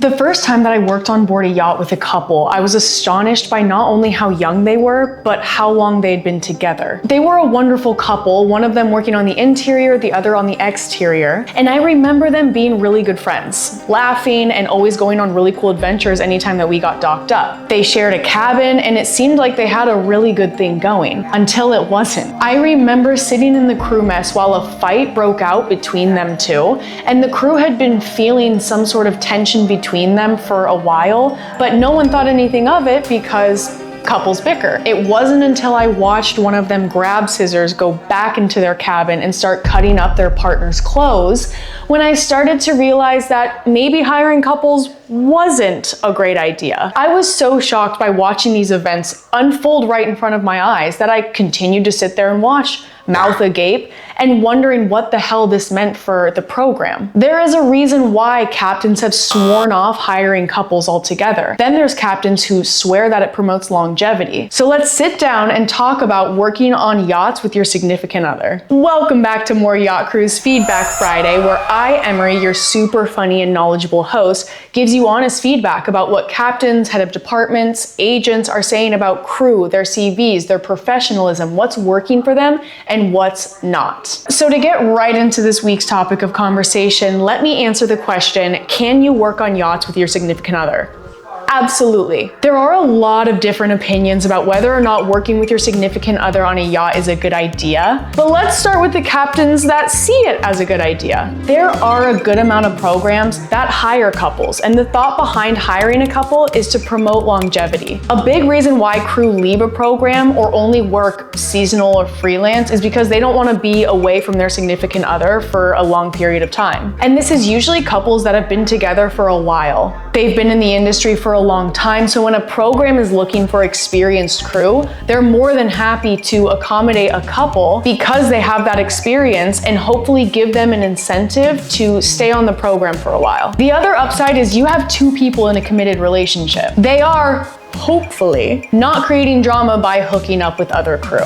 The first time that I worked on board a yacht with a couple, I was astonished by not only how young they were, but how long they had been together. They were a wonderful couple, one of them working on the interior, the other on the exterior, and I remember them being really good friends, laughing and always going on really cool adventures anytime that we got docked up. They shared a cabin, and it seemed like they had a really good thing going, until it wasn't. I remember sitting in the crew mess while a fight broke out between them two, and the crew had been feeling some sort of tension between them for a while, but no one thought anything of it because couples bicker. It wasn't until I watched one of them grab scissors, go back into their cabin and start cutting up their partner's clothes when I started to realize that maybe hiring couples wasn't a great idea. I was so shocked by watching these events unfold right in front of my eyes that I continued to sit there and watch, mouth agape, and wondering what the hell this meant for the program. There is a reason why captains have sworn off hiring couples altogether. Then there's captains who swear that it promotes longevity. So let's sit down and talk about working on yachts with your significant other. Welcome back to Moor Yacht Crew's Feedback Friday, where I, Emery, your super funny and knowledgeable host, gives you honest feedback about what captains, head of departments, agents are saying about crew, their CVs, their professionalism, what's working for them, and what's not. So to get right into this week's topic of conversation, let me answer the question, can you work on yachts with your significant other? Absolutely. There are a lot of different opinions about whether or not working with your significant other on a yacht is a good idea, but let's start with the captains that see it as a good idea. There are a good amount of programs that hire couples, and the thought behind hiring a couple is to promote longevity. A big reason why crew leave a program or only work seasonal or freelance is because they don't want to be away from their significant other for a long period of time. And this is usually couples that have been together for a while. They've been in the industry for a long time, so when a program is looking for experienced crew, they're more than happy to accommodate a couple because they have that experience and hopefully give them an incentive to stay on the program for a while. The other upside is you have two people in a committed relationship. They are hopefully not creating drama by hooking up with other crew.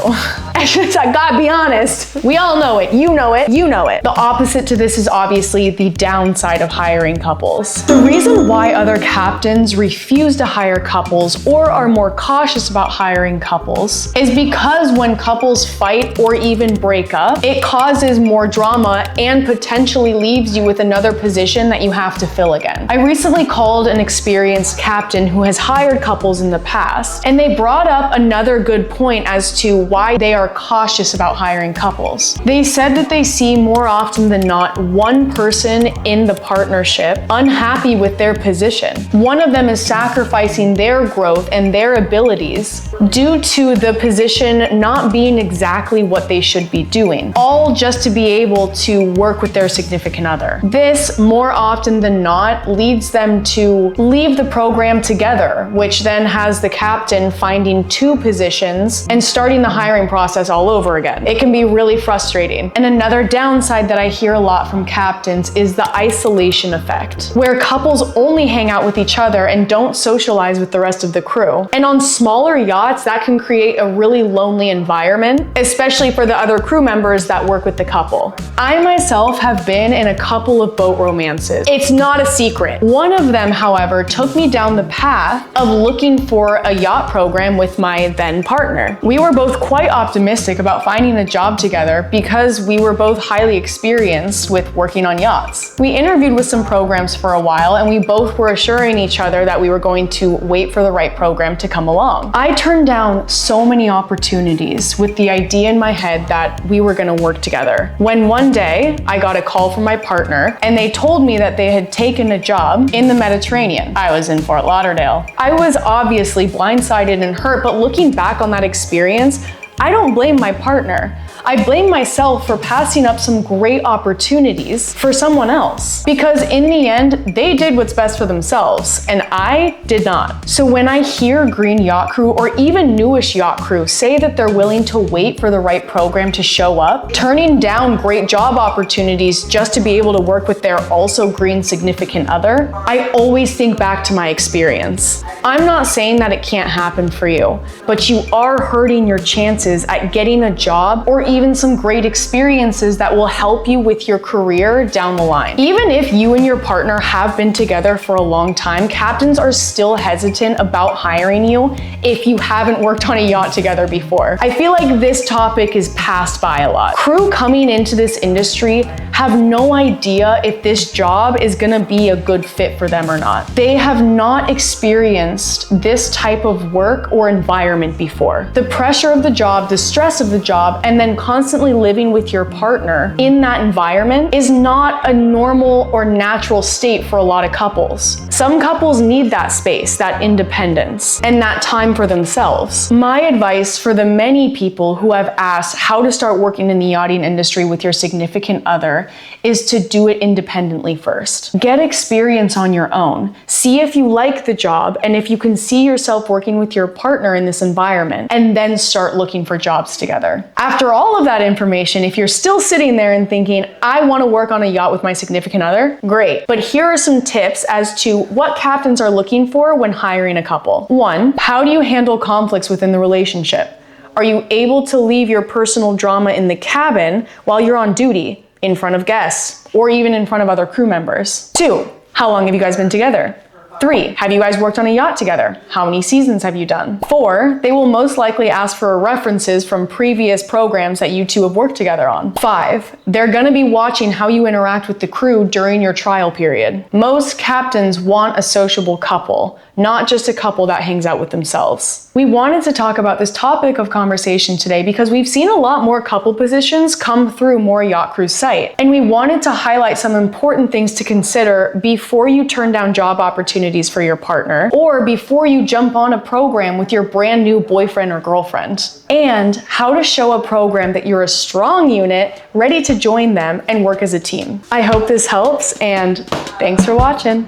I gotta be honest, we all know it, you know it, you know it. The opposite to this is obviously the downside of hiring couples. The reason why other captains refuse to hire couples or are more cautious about hiring couples is because when couples fight or even break up, it causes more drama and potentially leaves you with another position that you have to fill again. I recently called an experienced captain who has hired couples in the past, and they brought up another good point as to why they are cautious about hiring couples. They said that they see more often than not one person in the partnership unhappy with their position. One of them is sacrificing their growth and their abilities due to the position not being exactly what they should be doing, all just to be able to work with their significant other. This, more often than not, leads them to leave the program together, which then has the captain finding two positions and starting the hiring process all over again. It can be really frustrating. And another downside that I hear a lot from captains is the isolation effect, where couples only hang out with each other and don't socialize with the rest of the crew. And on smaller yachts, that can create a really lonely environment, especially for the other crew members that work with the couple. I myself have been in a couple of boat romances. It's not a secret. One of them, however, took me down the path of looking for a yacht program with my then partner. We were both quite optimistic about finding a job together because we were both highly experienced with working on yachts. We interviewed with some programs for a while, and we both were assuring each other that we were going to wait for the right program to come along. I turned down so many opportunities with the idea in my head that we were going to work together. When one day I got a call from my partner and they told me that they had taken a job in the Mediterranean. I was in Fort Lauderdale. I was obviously blindsided and hurt, but looking back on that experience, I don't blame my partner. I blame myself for passing up some great opportunities for someone else. Because in the end, they did what's best for themselves, and I did not. So when I hear Green Yacht Crew or even newish Yacht Crew say that they're willing to wait for the right program to show up, turning down great job opportunities just to be able to work with their also green significant other, I always think back to my experience. I'm not saying that it can't happen for you, but you are hurting your chances at getting a job or even some great experiences that will help you with your career down the line. Even if you and your partner have been together for a long time, captains are still hesitant about hiring you if you haven't worked on a yacht together before. I feel like this topic is passed by a lot. Crew coming into this industry have no idea if this job is gonna be a good fit for them or not. They have not experienced this type of work or environment before. The pressure of the job, the stress of the job, and then constantly living with your partner in that environment is not a normal or natural state for a lot of couples. Some couples need that space, that independence, and that time for themselves. My advice for the many people who have asked how to start working in the yachting industry with your significant other is to do it independently first. Get experience on your own. See if you like the job and if you can see yourself working with your partner in this environment, and then start looking for jobs together. After all of that information, if you're still sitting there and thinking, I want to work on a yacht with my significant other, great. But here are some tips as to what captains are looking for when hiring a couple. 1, how do you handle conflicts within the relationship? Are you able to leave your personal drama in the cabin while you're on duty, in front of guests, or even in front of other crew members? 2, how long have you guys been together? 3, have you guys worked on a yacht together? How many seasons have you done? 4, they will most likely ask for references from previous programs that you two have worked together on. 5, they're gonna be watching how you interact with the crew during your trial period. Most captains want a sociable couple, not just a couple that hangs out with themselves. We wanted to talk about this topic of conversation today because we've seen a lot more couple positions come through Moor Yacht Crew's site, and we wanted to highlight some important things to consider before you turn down job opportunities for your partner, or before you jump on a program with your brand new boyfriend or girlfriend, and how to show a program that you're a strong unit, ready to join them and work as a team. I hope this helps, and thanks for watching.